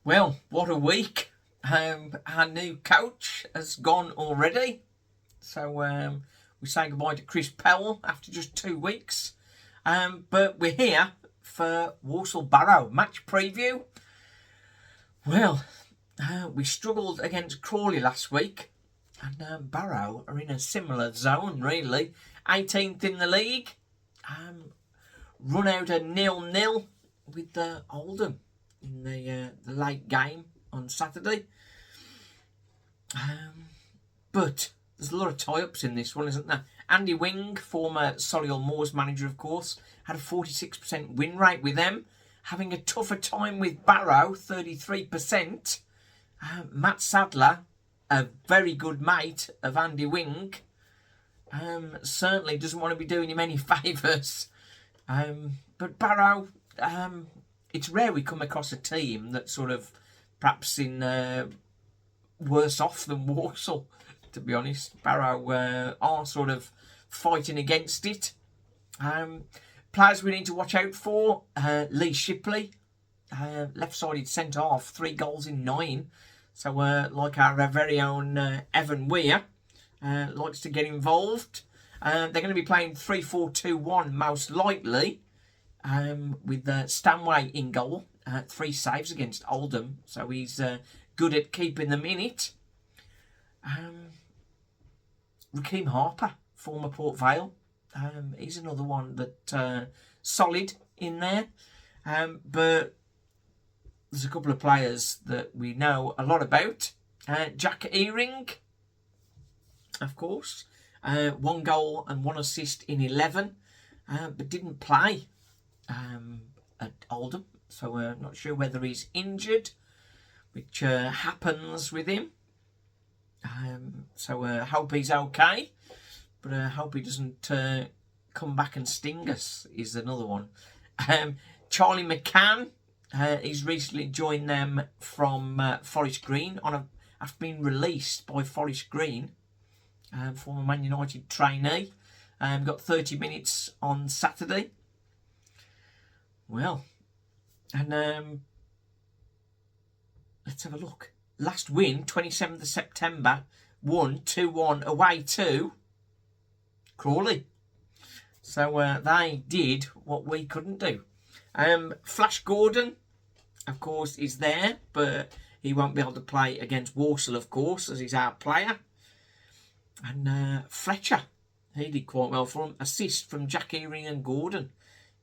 Well, what a week. Our new coach has gone already. So we say goodbye to Chris Powell after just 2 weeks. But we're here for Walsall Barrow match preview. Well, we struggled against Crawley last week. And Barrow are in a similar zone, really. 18th in the league. Run out a 0-0 with Oldham in the late game on Saturday. But there's a lot of tie-ups in this one, isn't there? Andy Wing, former Solihull Moors manager, of course, had a 46% win rate with them. Having a tougher time with Barrow, 33%. Matt Sadler, a very good mate of Andy Wing, certainly doesn't want to be doing him any favours. But Barrow, it's rare we come across a team that's sort of perhaps in worse off than Walsall, to be honest. Barrow are sort of fighting against it. Players we need to watch out for, Lee Shipley, left-sided centre-half, 3 goals in 9. So like our very own Evan Weir, likes to get involved. They're going to be playing 3-4-2-1 most likely, with Stanway in goal. 3 saves against Oldham, so he's good at keeping them in it. Raheem Harper, former Port Vale, he's another one that solid in there. But there's a couple of players that we know a lot about. Jack Earing, of course, 1 goal and 1 assist in 11, but didn't play at Oldham. So we're not sure whether he's injured, which happens with him. So I hope he's okay, but I hope he doesn't come back and sting us, is another one. Charlie McCann, he's recently joined them from Forest Green after being released by Forest Green, former Man United trainee. Got 30 minutes on Saturday. Well, and let's have a look. Last win, 27th of September, won 2-1 away to Crawley. So they did what we couldn't do. Flash Gordon, of course, is there, but he won't be able to play against Walsall, of course, as he's our player. And Fletcher, he did quite well for him. Assist from Jack Earing and Gordon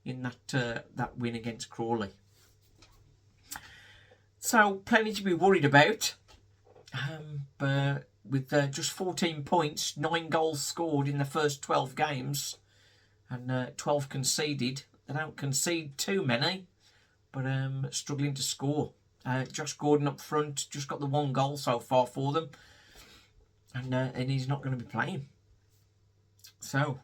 in that win against Crawley. So plenty to be worried about. But with just 14 points, 9 goals scored in the first 12 games, and 12 conceded. They don't concede too many, but struggling to score. Josh Gordon up front, just got the 1 goal so far for them, and he's not going to be playing. So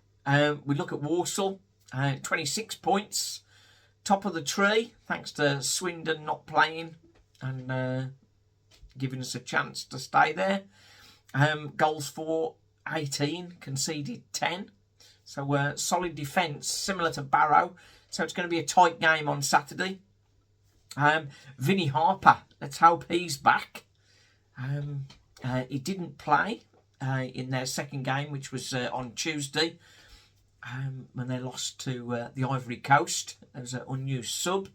we look at Walsall, 26 points, top of the tree, thanks to Swindon not playing and giving us a chance to stay there. Goals for 18, conceded 10. So solid defence, similar to Barrow. So it's going to be a tight game on Saturday. Vinnie Harper, let's hope he's back. He didn't play in their second game, which was on Tuesday, when they lost to the Ivory Coast as an unused sub.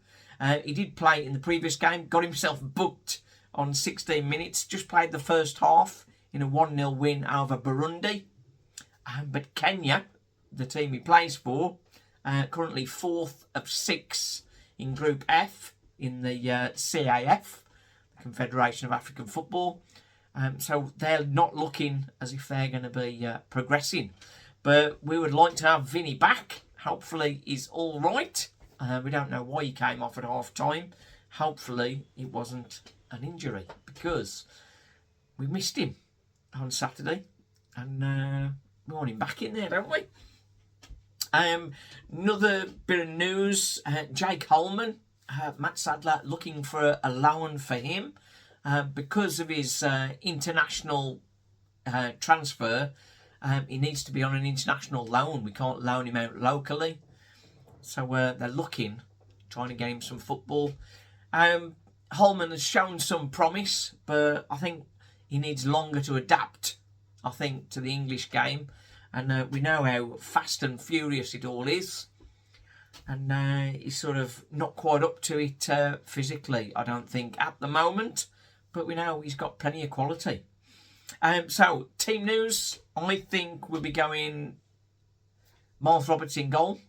He did play in the previous game, got himself booked on 16 minutes, just played the first half in a 1-0 win over Burundi. But Kenya, the team he plays for, currently 4th of 6 in Group F in the CAF, the Confederation of African Football. So they're not looking as if they're going to be progressing. But we would like to have Vinny back. Hopefully he's all right. We don't know why he came off at half-time. Hopefully it wasn't an injury, because we missed him on Saturday. And we want him back in there, don't we? Another bit of news. Jake Holman, Matt Sadler looking for a loan for him. Because of his international transfer, he needs to be on an international loan. We can't loan him out locally. So they're looking, trying to get him some football. Holman has shown some promise, but I think he needs longer to adapt, I think, to the English game. And we know how fast and furious it all is. And he's sort of not quite up to it physically, I don't think, at the moment. But we know he's got plenty of quality. So, team news, I think we'll be going Miles Roberts in goal.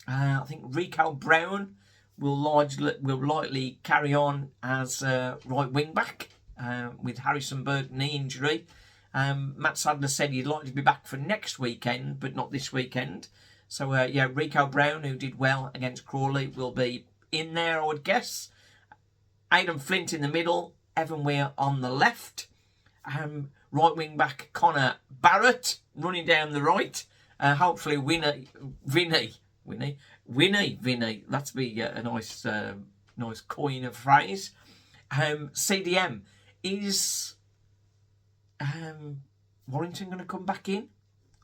I think Rico Brown will likely carry on as right wing back with Harrison Bird knee injury. Matt Sadler said he'd like to be back for next weekend, but not this weekend. So, yeah, Rico Brown, who did well against Crawley, will be in there, I would guess. Aidan Flint in the middle, Evan Weir on the left. Right wing back Connor Barrett running down the right. Hopefully Vinny. That's be a nice coin of phrase. CDM, is Warrington going to come back in,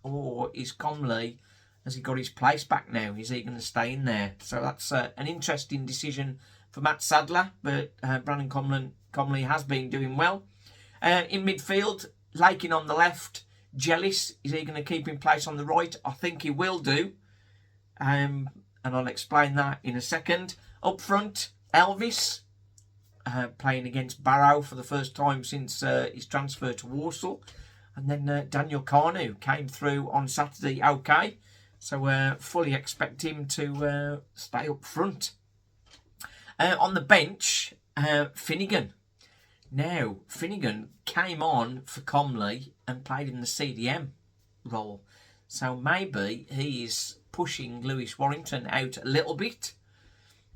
or is Comley, has he got his place back now? Is he going to stay in there? So that's an interesting decision for Matt Sadler, but Brandon Comley has been doing well. In midfield, Lakin on the left. Jellis, is he going to keep in place on the right? I think he will do. And I'll explain that in a second. Up front, Elvis, playing against Barrow for the first time since his transfer to Walsall. And then Daniel Carnu came through on Saturday okay. So fully expect him to stay up front. On the bench, Finnegan. Now, Finnegan came on for Comley and played in the CDM role. So maybe he's pushing Lewis Warrington out a little bit.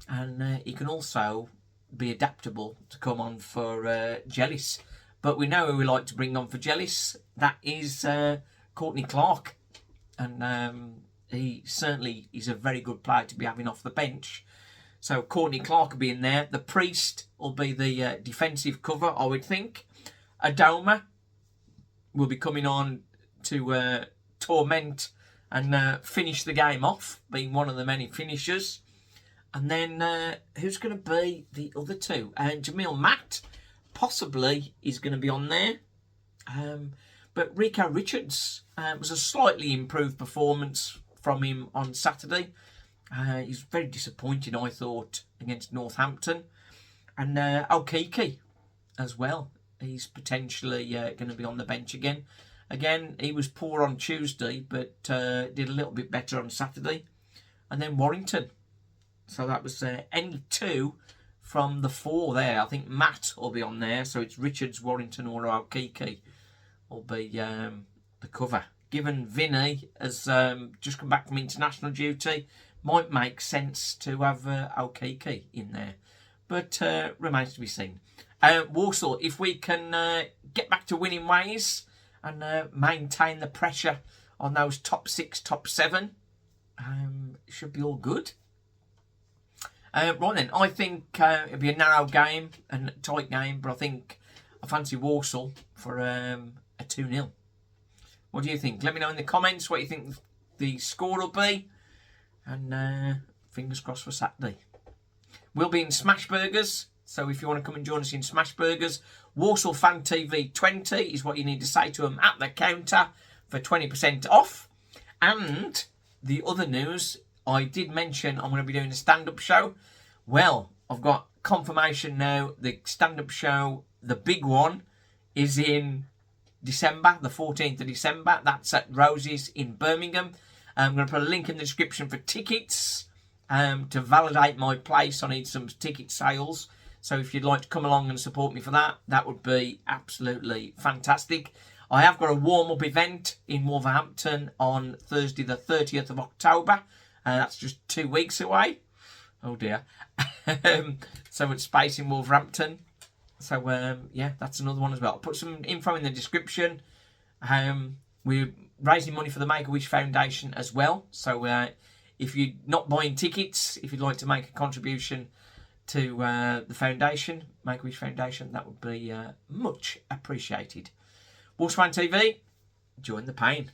And he can also be adaptable to come on for Jellis. But we know who we like to bring on for Jellis. That is Courtney Clark. And he certainly is a very good player to be having off the bench. So Courtney Clark will be in there. The Priest will be the defensive cover, I would think. Adoma will be coming on to torment and finish the game off, being one of the many finishers. And then who's going to be the other two? Jamil Matt possibly is going to be on there. But Rico Richards was a slightly improved performance from him on Saturday. He's very disappointing, I thought, against Northampton. And Okiki as well. He's potentially going to be on the bench again. Again, he was poor on Tuesday, but did a little bit better on Saturday. And then Warrington. So that was any two from the four there. I think Matt will be on there. So it's Richards, Warrington, or Okiki will be the cover. Given Vinny has just come back from international duty, might make sense to have Okiki in there. But remains to be seen. Walsall, if we can get back to winning ways and maintain the pressure on those top 6, top 7, it should be all good. Right then, I think it'll be a narrow game and a tight game, but I think I fancy Walsall for a 2-0. What do you think? Let me know in the comments what you think the score will be. And fingers crossed for Saturday. We'll be in Smash Burgers, so if you want to come and join us in Smash Burgers, Walsall Fan TV 20 is what you need to say to them at the counter for 20% off. And the other news, I did mention I'm going to be doing a stand-up show. Well, I've got confirmation now. The stand-up show, the big one, is in December, the 14th of December. That's at Rosie's in Birmingham. I'm going to put a link in the description for tickets to validate my place. I need some ticket sales. So if you'd like to come along and support me for that, that would be absolutely fantastic. I have got a warm-up event in Wolverhampton on Thursday the 30th of October. That's just 2 weeks away. Oh dear. So it's space in Wolverhampton. So yeah, that's another one as well. I'll put some info in the description. We're raising money for the Make-A-Wish Foundation as well. So if you're not buying tickets, if you'd like to make a contribution to the foundation, Make-A-Wish Foundation, that would be much appreciated. Walsall Fan TV, join the pain.